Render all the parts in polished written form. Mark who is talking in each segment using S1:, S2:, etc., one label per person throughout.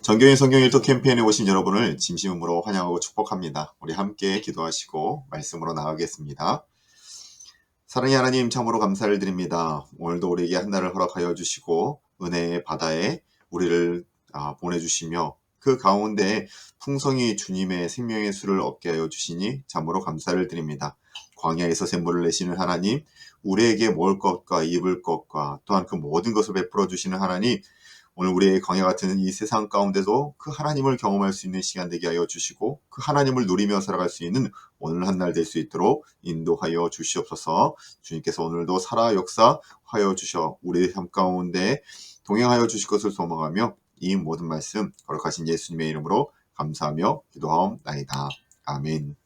S1: 정교인 성경 일독 캠페인에 오신 여러분을 진심으로 환영하고 축복합니다. 우리 함께 기도하시고 말씀으로 나가겠습니다. 사랑의 하나님, 참으로 감사를 드립니다. 오늘도 우리에게 한 날을 허락하여 주시고 은혜의 바다에 우리를 보내주시며 그 가운데 풍성히 주님의 생명의 수를 얻게 하여 주시니 참으로 감사를 드립니다. 광야에서 샘물을 내시는 하나님, 우리에게 먹을 것과 입을 것과 또한 그 모든 것을 베풀어 주시는 하나님, 오늘 우리의 광야 같은 이 세상 가운데도 그 하나님을 경험할 수 있는 시간 되게 하여 주시고 그 하나님을 누리며 살아갈 수 있는 오늘 한 날 될 수 있도록 인도하여 주시옵소서. 주님께서 오늘도 살아 역사하여 주셔 우리의 삶 가운데 동행하여 주실 것을 소망하며 이 모든 말씀 거룩하신 예수님의 이름으로 감사하며 기도하옵나이다. 아멘.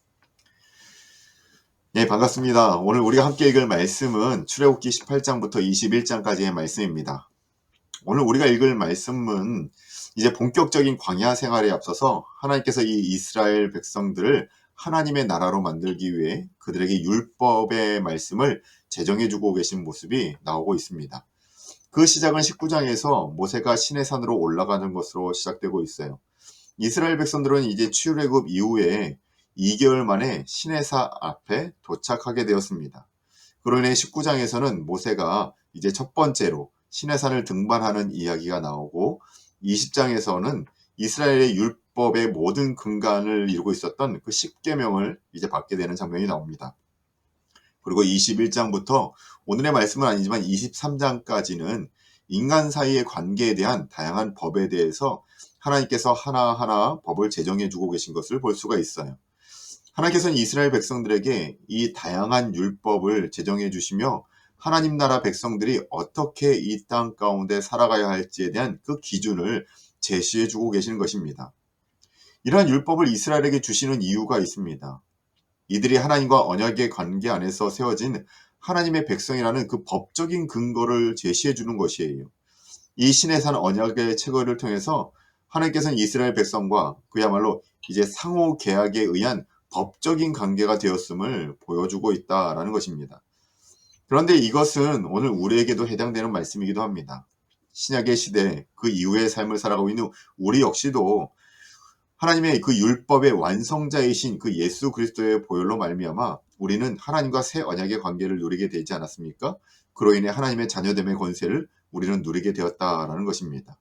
S1: 네, 반갑습니다. 오늘 우리가 함께 읽을 말씀은 출애굽기 18장부터 21장까지의 말씀입니다. 오늘 우리가 읽을 말씀은 이제 본격적인 광야 생활에 앞서서 하나님께서 이 이스라엘 백성들을 하나님의 나라로 만들기 위해 그들에게 율법의 말씀을 제정해주고 계신 모습이 나오고 있습니다. 그 시작은 19장에서 모세가 시내산으로 올라가는 것으로 시작되고 있어요. 이스라엘 백성들은 이제 출애굽 이후에 2개월 만에 시내산 앞에 도착하게 되었습니다. 그로 인해 19장에서는 모세가 이제 첫 번째로 시내산을 등반하는 이야기가 나오고 20장에서는 이스라엘의 율법의 모든 근간을 이루고 있었던 그 10계명을 이제 받게 되는 장면이 나옵니다. 그리고 21장부터 오늘의 말씀은 아니지만 23장까지는 인간 사이의 관계에 대한 다양한 법에 대해서 하나님께서 하나하나 법을 제정해주고 계신 것을 볼 수가 있어요. 하나님께서는 이스라엘 백성들에게 이 다양한 율법을 제정해 주시며 하나님 나라 백성들이 어떻게 이 땅 가운데 살아가야 할지에 대한 그 기준을 제시해 주고 계시는 것입니다. 이러한 율법을 이스라엘에게 주시는 이유가 있습니다. 이들이 하나님과 언약의 관계 안에서 세워진 하나님의 백성이라는 그 법적인 근거를 제시해 주는 것이에요. 이 시내산 언약의 체결을 통해서 하나님께서는 이스라엘 백성과 그야말로 이제 상호 계약에 의한 법적인 관계가 되었음을 보여주고 있다라는 것입니다. 그런데 이것은 오늘 우리에게도 해당되는 말씀이기도 합니다. 신약의 시대 그 이후의 삶을 살아가고 있는 우리 역시도 하나님의 그 율법의 완성자이신 그 예수 그리스도의 보혈로 말미암아 우리는 하나님과 새 언약의 관계를 누리게 되지 않았습니까? 그로 인해 하나님의 자녀됨의 권세를 우리는 누리게 되었다라는 것입니다.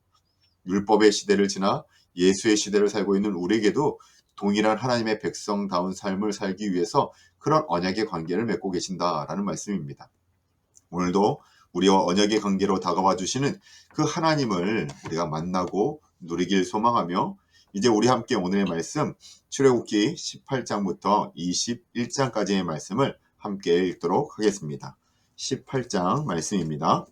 S1: 율법의 시대를 지나 예수의 시대를 살고 있는 우리에게도 동일한 하나님의 백성다운 삶을 살기 위해서 그런 언약의 관계를 맺고 계신다라는 말씀입니다. 오늘도 우리와 언약의 관계로 다가와 주시는 그 하나님을 우리가 만나고 누리길 소망하며 이제 우리 함께 오늘의 말씀 출애굽기 18장부터 21장까지의 말씀을 함께 읽도록 하겠습니다. 18장 말씀입니다.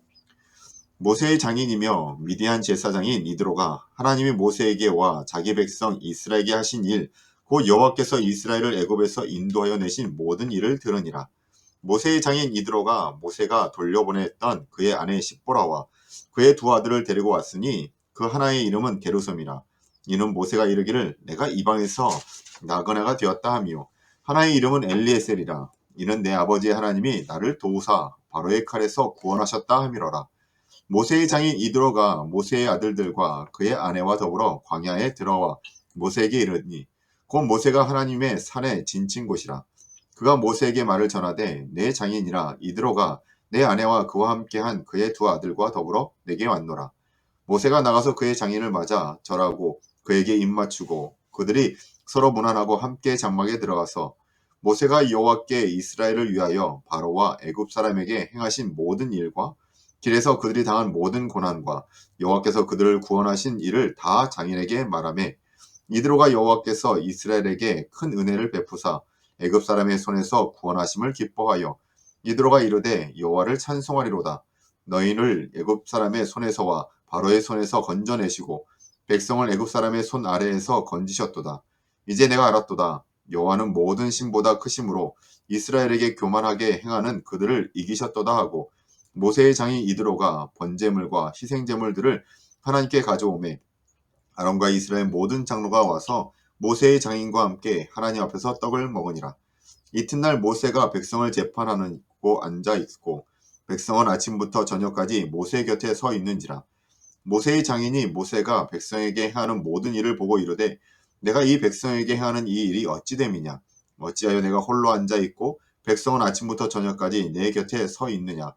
S1: 모세의 장인이며 미디안 제사장인 이드로가 하나님이 모세에게 와 자기 백성 이스라엘에게 하신 일, 곧 여호와께서 이스라엘을 애굽에서 인도하여 내신 모든 일을 들으니라. 모세의 장인 이드로가 모세가 돌려보냈던 그의 아내 십보라와 그의 두 아들을 데리고 왔으니 그 하나의 이름은 게르솜이라. 이는 모세가 이르기를 내가 이방에서 나그네가 되었다 하며 하나의 이름은 엘리에셀이라. 이는 내 아버지의 하나님이 나를 도우사 바로의 칼에서 구원하셨다 함이로라. 모세의 장인 이드로가 모세의 아들들과 그의 아내와 더불어 광야에 들어와 모세에게 이르니 곧 모세가 하나님의 산에 진친 곳이라. 그가 모세에게 말을 전하되 내 장인이라 이드로가 내 아내와 그와 함께한 그의 두 아들과 더불어 내게 왔노라. 모세가 나가서 그의 장인을 맞아 절하고 그에게 입맞추고 그들이 서로 문안하고 함께 장막에 들어가서 모세가 여호와께 이스라엘을 위하여 바로와 애굽 사람에게 행하신 모든 일과 길에서 그들이 당한 모든 고난과 여호와께서 그들을 구원하신 일을 다 장인에게 말하매 이드로가 여호와께서 이스라엘에게 큰 은혜를 베푸사 애굽 사람의 손에서 구원하심을 기뻐하여 이드로가 이르되 여호와를 찬송하리로다. 너희를 애굽 사람의 손에서와 바로의 손에서 건져내시고 백성을 애굽 사람의 손 아래에서 건지셨도다. 이제 내가 알았도다. 여호와는 모든 신보다 크심으로 이스라엘에게 교만하게 행하는 그들을 이기셨도다 하고 모세의 장인 이드로가 번제물과 희생제물들을 하나님께 가져오매 아론과 이스라엘 모든 장로가 와서 모세의 장인과 함께 하나님 앞에서 떡을 먹으니라. 이튿날 모세가 백성을 재판하고 앉아 있고 백성은 아침부터 저녁까지 모세 곁에 서 있는지라. 모세의 장인이 모세가 백성에게 행하는 모든 일을 보고 이르되 내가 이 백성에게 행하는 이 일이 어찌 됨이냐 어찌하여 내가 홀로 앉아 있고 백성은 아침부터 저녁까지 내 곁에 서 있느냐.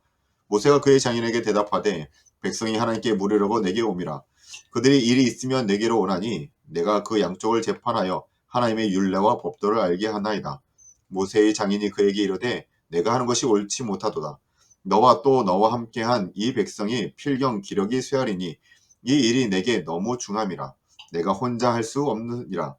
S1: 모세가 그의 장인에게 대답하되 백성이 하나님께 물으려고 내게 오미라. 그들이 일이 있으면 내게로 오나니 내가 그 양쪽을 재판하여 하나님의 율례와 법도를 알게 하나이다. 모세의 장인이 그에게 이르되 내가 하는 것이 옳지 못하도다. 너와 또 너와 함께한 이 백성이 필경 기력이 쇠하리니 이 일이 내게 너무 중함이라. 내가 혼자 할 수 없느니라.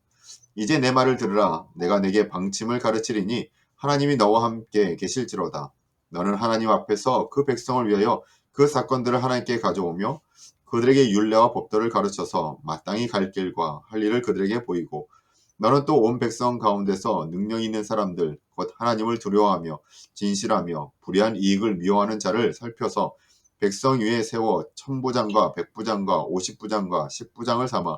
S1: 이제 내 말을 들으라. 내가 내게 방침을 가르치리니 하나님이 너와 함께 계실지로다. 너는 하나님 앞에서 그 백성을 위하여 그 사건들을 하나님께 가져오며 그들에게 율례와 법도를 가르쳐서 마땅히 갈 길과 할 일을 그들에게 보이고 너는 또 온 백성 가운데서 능력 있는 사람들 곧 하나님을 두려워하며 진실하며 불의한 이익을 미워하는 자를 살펴서 백성 위에 세워 천부장과 백부장과 오십부장과 십부장을 삼아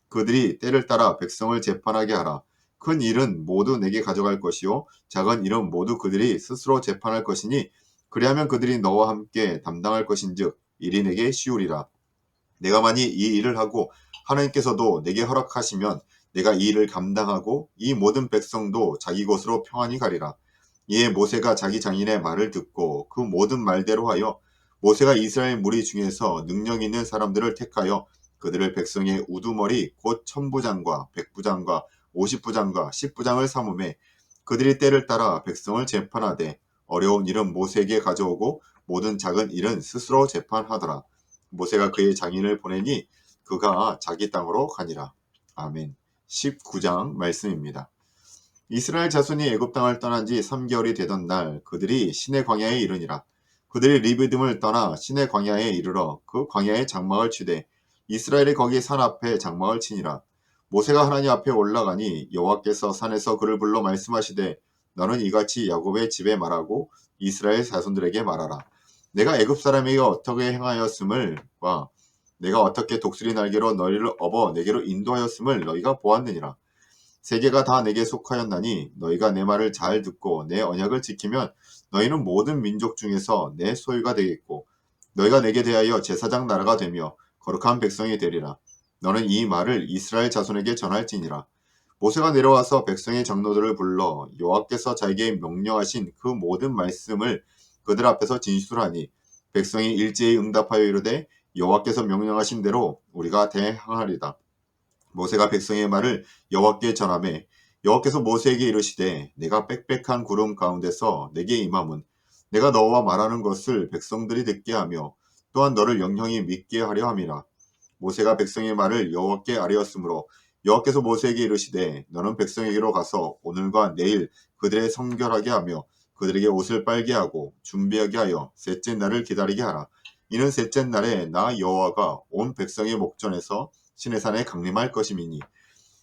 S1: 그들이 때를 따라 백성을 재판하게 하라. 큰 일은 모두 내게 가져갈 것이요 작은 일은 모두 그들이 스스로 재판할 것이니 그리하면 그들이 너와 함께 담당할 것인즉 일이 내게 쉬우리라. 내가 만일 이 일을 하고 하나님께서도 내게 허락하시면 내가 이 일을 감당하고 이 모든 백성도 자기 곳으로 평안히 가리라. 이에 모세가 자기 장인의 말을 듣고 그 모든 말대로 하여 모세가 이스라엘 무리 중에서 능력 있는 사람들을 택하여 그들을 백성의 우두머리 곧 천부장과 백부장과 오십부장과 십부장을 삼음해 그들이 때를 따라 백성을 재판하되 어려운 일은 모세에게 가져오고 모든 작은 일은 스스로 재판하더라. 모세가 그의 장인을 보내니 그가 자기 땅으로 가니라. 아멘. 19장 말씀입니다. 이스라엘 자손이 애굽 땅을 떠난 지 3개월이 되던 날 그들이 시내 광야에 이르니라. 그들이 리비딤을 떠나 시내 광야에 이르러 그 광야에 장막을 치되 이스라엘이 거기 산 앞에 장막을 치니라. 모세가 하나님 앞에 올라가니 여호와께서 산에서 그를 불러 말씀하시되 너는 이같이 야곱의 집에 말하고 이스라엘 자손들에게 말하라. 내가 애굽 사람에게 어떻게 행하였음을과 내가 어떻게 독수리 날개로 너희를 업어 내게로 인도하였음을 너희가 보았느니라. 세계가 다 내게 속하였나니 너희가 내 말을 잘 듣고 내 언약을 지키면 너희는 모든 민족 중에서 내 소유가 되겠고 너희가 내게 대하여 제사장 나라가 되며 거룩한 백성이 되리라. 너는 이 말을 이스라엘 자손에게 전할지니라. 모세가 내려와서 백성의 장로들을 불러 여호와께서 자기에게 명령하신 그 모든 말씀을 그들 앞에서 진술하니 백성이 일제히 응답하여 이르되 여호와께서 명령하신 대로 우리가 대항하리다. 모세가 백성의 말을 여호와께 전하매 여호와께서 모세에게 이르시되 내가 빽빽한 구름 가운데서 내게 임함은 내가 너와 말하는 것을 백성들이 듣게 하며 또한 너를 영영히 믿게 하려 함이라. 모세가 백성의 말을 여호와께 아뢰었으므로 여호와께서 모세에게 이르시되 너는 백성에게로 가서 오늘과 내일 그들의 성결하게 하며 그들에게 옷을 빨게 하고 준비하게 하여 셋째 날을 기다리게 하라. 이는 셋째 날에 나 여호와가 온 백성의 목전에서 시내산에 강림할 것임이니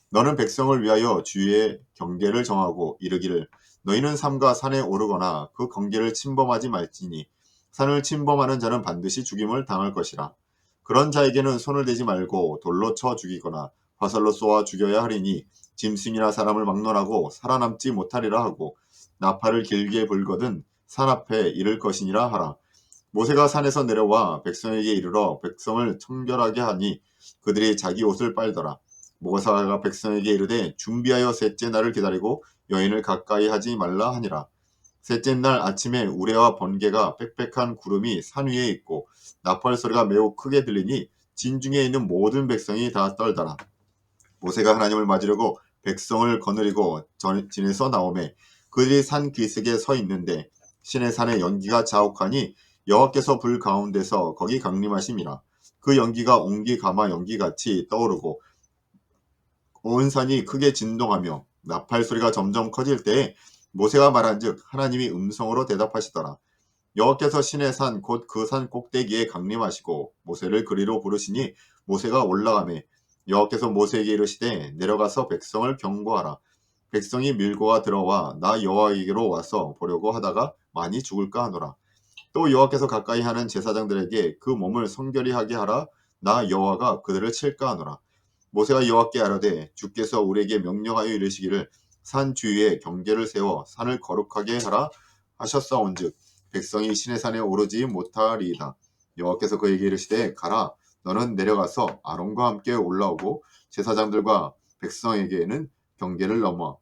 S1: 너는 백성을 위하여 주의 경계를 정하고 이르기를 너희는 삼가 산에 오르거나 그 경계를 침범하지 말지니 산을 침범하는 자는 반드시 죽임을 당할 것이라. 그런 자에게는 손을 대지 말고 돌로 쳐 죽이거나 화살로 쏘아 죽여야 하리니 짐승이나 사람을 막론하고 살아남지 못하리라 하고 나팔을 길게 불거든 산 앞에 이를 것이니라 하라. 모세가 산에서 내려와 백성에게 이르러 백성을 청결하게 하니 그들이 자기 옷을 빨더라. 모세가 백성에게 이르되 준비하여 셋째 날을 기다리고 여인을 가까이 하지 말라 하니라. 셋째 날 아침에 우레와 번개가 빽빽한 구름이 산 위에 있고 나팔 소리가 매우 크게 들리니 진중에 있는 모든 백성이 다 떨더라. 모세가 하나님을 맞으려고 백성을 거느리고 진에서 나오매 그들이 산 기슭에 서 있는데 신의 산에 연기가 자욱하니 여호와께서 불 가운데서 거기 강림하심이라. 그 연기가 옹기 가마 연기같이 떠오르고 온 산이 크게 진동하며 나팔 소리가 점점 커질 때에 모세가 말한즉 하나님이 음성으로 대답하시더라. 여호와께서 신의 산 곧 그 산 꼭대기에 강림하시고 모세를 그리로 부르시니 모세가 올라가매 여호와께서 모세에게 이르시되 내려가서 백성을 경고하라. 백성이 밀고가 들어와 나 여호와에게로 와서 보려고 하다가 많이 죽을까 하노라. 또 여호와께서 가까이 하는 제사장들에게 그 몸을 성결히 하게 하라. 나 여호와가 그들을 칠까 하노라. 모세가 여호와께 아뢰되 주께서 우리에게 명령하여 이르시기를 산 주위에 경계를 세워 산을 거룩하게 하라 하셨사온즉 백성이 시내산에 오르지 못하리이다. 여호와께서 그에게 이르시되 가라. 너는 내려가서 아론과 함께 올라오고 제사장들과 백성에게는 경계를 넘어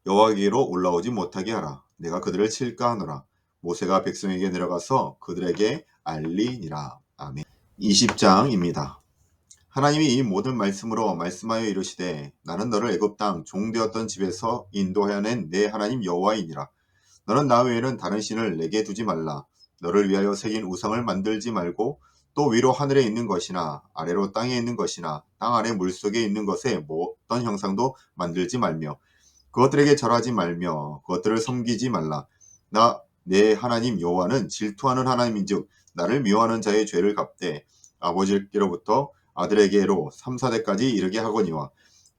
S1: 여호와에게로 올라오지 못하게 하라. 내가 그들을 칠까 하노라. 모세가 백성에게 내려가서 그들에게 알리니라. 아멘. 20장입니다. 하나님이 이 모든 말씀으로 말씀하여 이르시되 나는 너를 애굽 땅 종되었던 집에서 인도하여 낸 내 하나님 여호와이니라. 너는 나 외에는 다른 신을 내게 두지 말라. 너를 위하여 새긴 우상을 만들지 말고 또 위로 하늘에 있는 것이나 아래로 땅에 있는 것이나 땅 아래 물속에 있는 것에 어떤 형상도 만들지 말며 그것들에게 절하지 말며 그것들을 섬기지 말라. 나 내 하나님 여호와는 질투하는 하나님인즉 나를 미워하는 자의 죄를 갚되 아버지께로부터 아들에게로 3, 4대까지 이르게 하거니와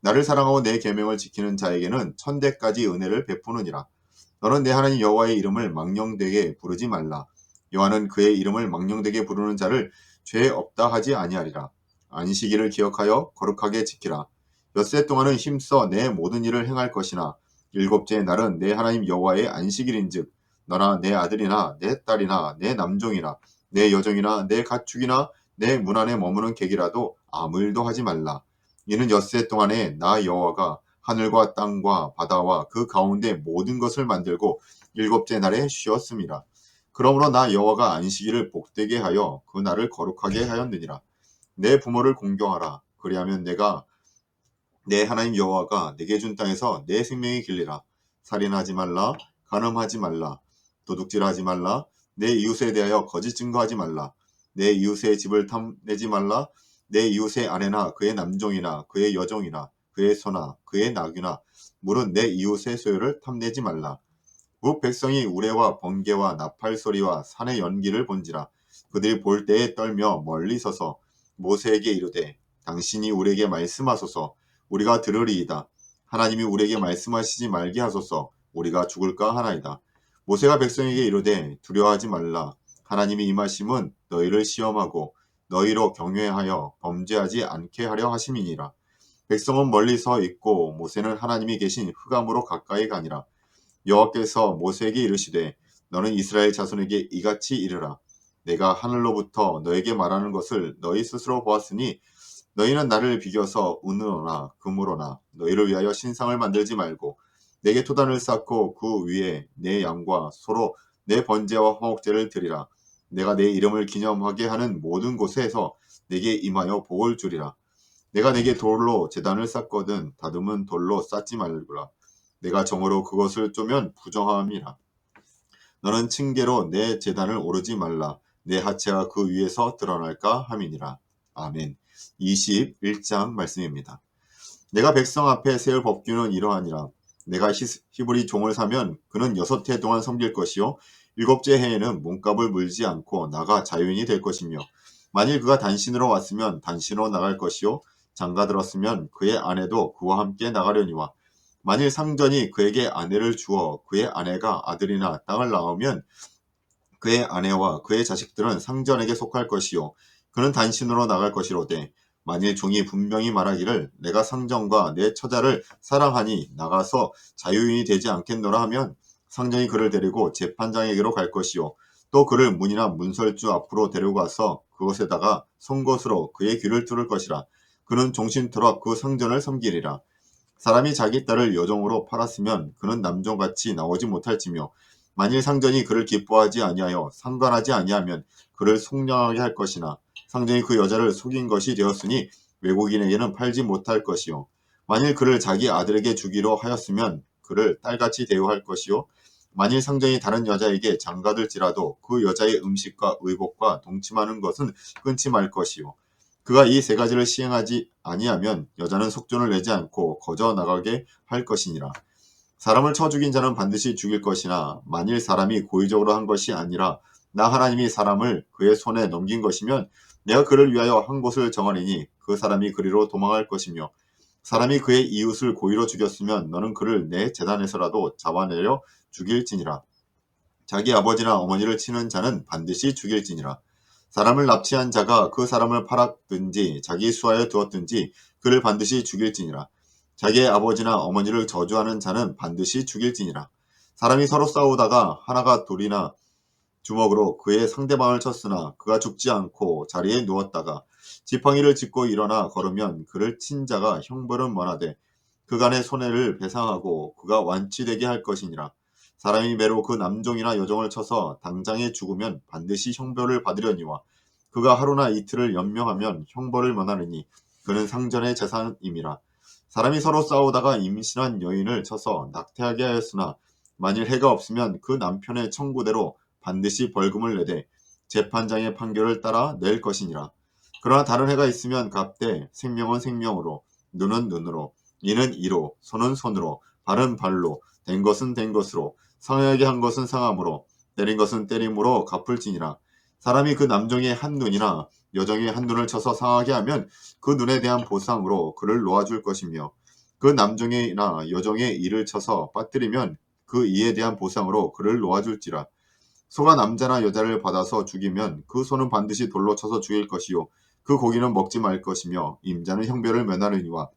S1: 나를 사랑하고 내 계명을 지키는 자에게는 1000대까지 은혜를 베푸느니라. 너는 내 하나님 여호와의 이름을 망령되게 부르지 말라. 여호와는 그의 이름을 망령되게 부르는 자를 죄 없다 하지 아니하리라. 안식일을 기억하여 거룩하게 지키라. 엿새 동안은 힘써 내 모든 일을 행할 것이나 일곱째 날은 내 하나님 여호와의 안식일인즉 너나 내 아들이나 내 딸이나 내 남종이나 내 여종이나 내 가축이나 내 문 안에 머무는 객이라도 아무 일도 하지 말라. 이는 엿새 동안에 나 여호와가 하늘과 땅과 바다와 그 가운데 모든 것을 만들고 일곱째 날에 쉬었음이라. 그러므로 나 여호와가 안식일을 복되게 하여 그 날을 거룩하게 하였느니라. 내 부모를 공경하라. 그리하면 내가 내 하나님 여호와가 내게 준 땅에서 내 생명이 길리라. 살인하지 말라. 간음하지 말라. 도둑질하지 말라. 내 이웃에 대하여 거짓 증거하지 말라. 내 이웃의 집을 탐내지 말라. 내 이웃의 아내나 그의 남종이나 그의 여종이나 그의 소나 그의 나귀나 물은 내 이웃의 소유를 탐내지 말라. 그 백성이 우레와 번개와 나팔 소리와 산의 연기를 본지라. 그들이 볼 때에 떨며 멀리 서서 모세에게 이르되 당신이 우리에게 말씀하소서. 우리가 들으리이다. 하나님이 우리에게 말씀하시지 말게 하소서. 우리가 죽을까 하나이다. 모세가 백성에게 이르되 두려워하지 말라. 하나님이 임하심은 너희를 시험하고 너희로 경외하여 범죄하지 않게 하려 하심이니라. 백성은 멀리 서 있고 모세는 하나님이 계신 흑암으로 가까이 가니라. 여호와께서 모세에게 이르시되 너는 이스라엘 자손에게 이같이 이르라. 내가 하늘로부터 너에게 말하는 것을 너희 스스로 보았으니 너희는 나를 비교서 은으로나 금으로나 너희를 위하여 신상을 만들지 말고 내게 토단을 쌓고 그 위에 내 양과 소로 내 번제와 화목제를 드리라. 내가 내 이름을 기념하게 하는 모든 곳에서 내게 임하여 복을 주리라. 내가 내게 돌로 제단을 쌓거든 다듬은 돌로 쌓지 말라. 내가 정으로 그것을 쪼면 부정함이라. 너는 층계로 내 제단을 오르지 말라. 내 하체가 그 위에서 드러날까 함이니라. 아멘. 21장 말씀입니다. 내가 백성 앞에 세울 법규는 이러하니라. 내가 히브리 종을 사면 그는 6해 동안 섬길 것이요 7째 해에는 몸값을 물지 않고 나가 자유인이 될 것이며 만일 그가 단신으로 왔으면 단신으로 나갈 것이요 장가 들었으면 그의 아내도 그와 함께 나가려니와 만일 상전이 그에게 아내를 주어 그의 아내가 아들이나 땅을 낳으면 그의 아내와 그의 자식들은 상전에게 속할 것이요 그는 단신으로 나갈 것이로되 만일 종이 분명히 말하기를 내가 상전과 내 처자를 사랑하니 나가서 자유인이 되지 않겠노라 하면 상전이 그를 데리고 재판장에게로 갈 것이요 또 그를 문이나 문설주 앞으로 데려가서 그곳에다가 송곳으로 그의 귀를 뚫을 것이라. 그는 종신토록 그 상전을 섬기리라. 사람이 자기 딸을 여종으로 팔았으면 그는 남종같이 나오지 못할지며 만일 상전이 그를 기뻐하지 아니하여 상관하지 아니하면 그를 속량하게 할 것이나 상전이 그 여자를 속인 것이 되었으니 외국인에게는 팔지 못할 것이요 만일 그를 자기 아들에게 주기로 하였으면 그를 딸같이 대우할 것이요 만일 상전이 다른 여자에게 장가들지라도 그 여자의 음식과 의복과 동침하는 것은 끊지 말 것이요 그가 이 세 가지를 시행하지 아니하면 여자는 속전을 내지 않고 거저 나가게 할 것이니라. 사람을 쳐 죽인 자는 반드시 죽일 것이나 만일 사람이 고의적으로 한 것이 아니라 나 하나님이 사람을 그의 손에 넘긴 것이면 내가 그를 위하여 한 곳을 정하리니 그 사람이 그리로 도망할 것이며 사람이 그의 이웃을 고의로 죽였으면 너는 그를 내 제단에서라도 잡아내려 죽일지니라. 자기 아버지나 어머니를 치는 자는 반드시 죽일지니라. 사람을 납치한 자가 그 사람을 팔았든지 자기 수하에 두었든지 그를 반드시 죽일지니라. 자기의 아버지나 어머니를 저주하는 자는 반드시 죽일지니라. 사람이 서로 싸우다가 하나가 돌이나 주먹으로 그의 상대방을 쳤으나 그가 죽지 않고 자리에 누웠다가 지팡이를 짚고 일어나 걸으면 그를 친 자가 형벌은 면하되 그간의 손해를 배상하고 그가 완치되게 할 것이니라. 사람이 매로 그 남종이나 여종을 쳐서 당장에 죽으면 반드시 형벌을 받으려니와 그가 하루나 이틀을 연명하면 형벌을 면하느니 그는 상전의 재산임이라. 사람이 서로 싸우다가 임신한 여인을 쳐서 낙태하게 하였으나 만일 해가 없으면 그 남편의 청구대로 반드시 벌금을 내되 재판장의 판결을 따라 낼 것이니라. 그러나 다른 해가 있으면 갚되 생명은 생명으로 눈은 눈으로 이는 이로 손은 손으로 발은 발로 된 것은 된 것으로 상하게 한 것은 상함으로 때린 것은 때림으로 갚을지니라. 사람이 그 남종의 한 눈이나 여종의 한 눈을 쳐서 상하게 하면 그 눈에 대한 보상으로 그를 놓아줄 것이며 그 남종이나 여종의 이를 쳐서 빠뜨리면 그 이에 대한 보상으로 그를 놓아줄지라. 소가 남자나 여자를 받아서 죽이면 그 소는 반드시 돌로 쳐서 죽일 것이요 그 고기는 먹지 말 것이며 임자는 형벌을 면하느니와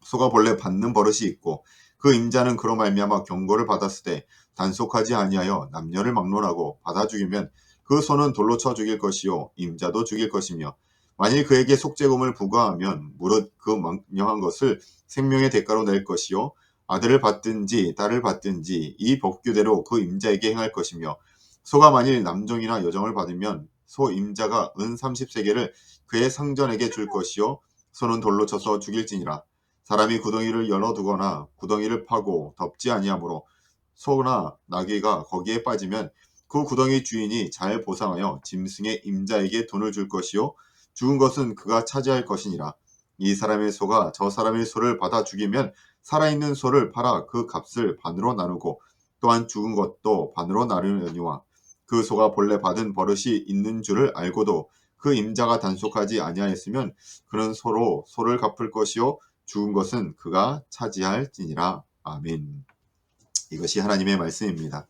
S1: 소가 본래 받는 버릇이 있고 그 임자는 그로 말미암아 경고를 받았으되 단속하지 아니하여 남녀를 막론하고 받아 죽이면 그 소는 돌로 쳐 죽일 것이요 임자도 죽일 것이며 만일 그에게 속죄금을 부과하면 무릇 그 망령한 것을 생명의 대가로 낼 것이요 아들을 받든지 딸을 받든지 이 법규대로 그 임자에게 행할 것이며 소가 만일 남종이나 여종을 받으면 소 임자가 은 30세겔을 그의 상전에게 줄 것이요 소는 돌로 쳐서 죽일지니라. 사람이 구덩이를 열어두거나 구덩이를 파고 덮지 아니하므로 소나 나귀가 거기에 빠지면 그 구덩이 주인이 잘 보상하여 짐승의 임자에게 돈을 줄 것이요 죽은 것은 그가 차지할 것이니라. 이 사람의 소가 저 사람의 소를 받아 죽이면 살아있는 소를 팔아 그 값을 반으로 나누고 또한 죽은 것도 반으로 나누려니와 그 소가 본래 받은 버릇이 있는 줄을 알고도 그 임자가 단속하지 아니하였으면 그는 소로 소를 갚을 것이요 죽은 것은 그가 차지할지니라. 아멘. 이것이 하나님의 말씀입니다.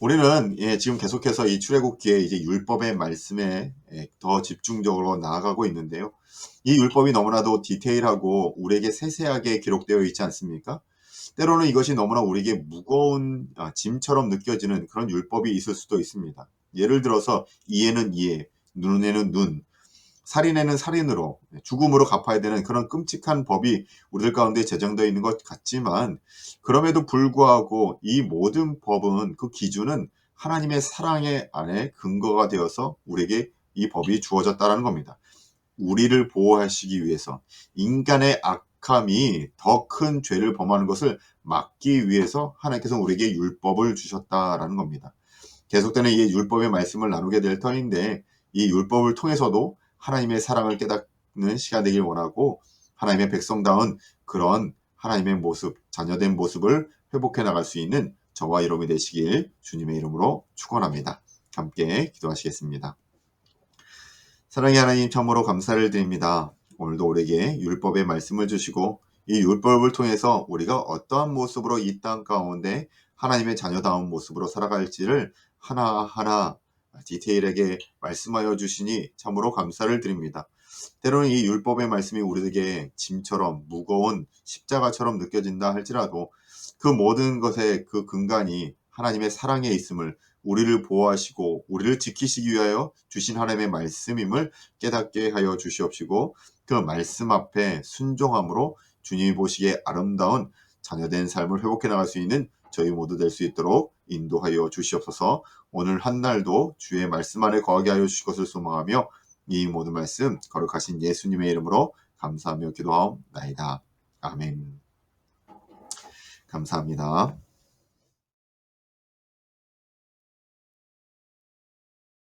S1: 우리는 지금 계속해서 이 출애굽기의 이제 율법의 말씀에 더 집중적으로 나아가고 있는데요. 이 율법이 너무나도 디테일하고 우리에게 세세하게 기록되어 있지 않습니까? 때로는 이것이 너무나 우리에게 무거운 짐처럼 느껴지는 그런 율법이 있을 수도 있습니다. 예를 들어서 이에는 이에, 눈에는 눈, 살인에는 살인으로, 죽음으로 갚아야 되는 그런 끔찍한 법이 우리들 가운데 제정되어 있는 것 같지만 그럼에도 불구하고 이 모든 법은 그 기준은 하나님의 사랑의 안에 근거가 되어서 우리에게 이 법이 주어졌다는 겁니다. 우리를 보호하시기 위해서 인간의 악함이 더 큰 죄를 범하는 것을 막기 위해서 하나님께서 우리에게 율법을 주셨다라는 겁니다. 계속되는 이 율법의 말씀을 나누게 될 터인데 이 율법을 통해서도 하나님의 사랑을 깨닫는 시간 되길 원하고 하나님의 백성다운 그런 하나님의 모습, 자녀된 모습을 회복해 나갈 수 있는 저와 여러분이 되시길 주님의 이름으로 축원합니다. 함께 기도하시겠습니다. 사랑의 하나님 참으로 감사를 드립니다. 오늘도 우리에게 율법의 말씀을 주시고 이 율법을 통해서 우리가 어떠한 모습으로 이 땅 가운데 하나님의 자녀다운 모습으로 살아갈지를 하나하나 디테일하게 말씀하여 주시니 참으로 감사를 드립니다. 때로는 이 율법의 말씀이 우리에게 짐처럼 무거운 십자가처럼 느껴진다 할지라도 그 모든 것의 그 근간이 하나님의 사랑에 있음을 우리를 보호하시고 우리를 지키시기 위하여 주신 하나님의 말씀임을 깨닫게 하여 주시옵시고 그 말씀 앞에 순종함으로 주님이 보시기에 아름다운 자녀된 삶을 회복해 나갈 수 있는 저희 모두 될 수 있도록 인도하여 주시옵소서. 오늘 한 날도 주의 말씀 안에 거하게 하여 주실 것을 소망하며 이 모든 말씀 거룩하신 예수님의 이름으로 감사하며 기도하옵나이다. 아멘. 감사합니다.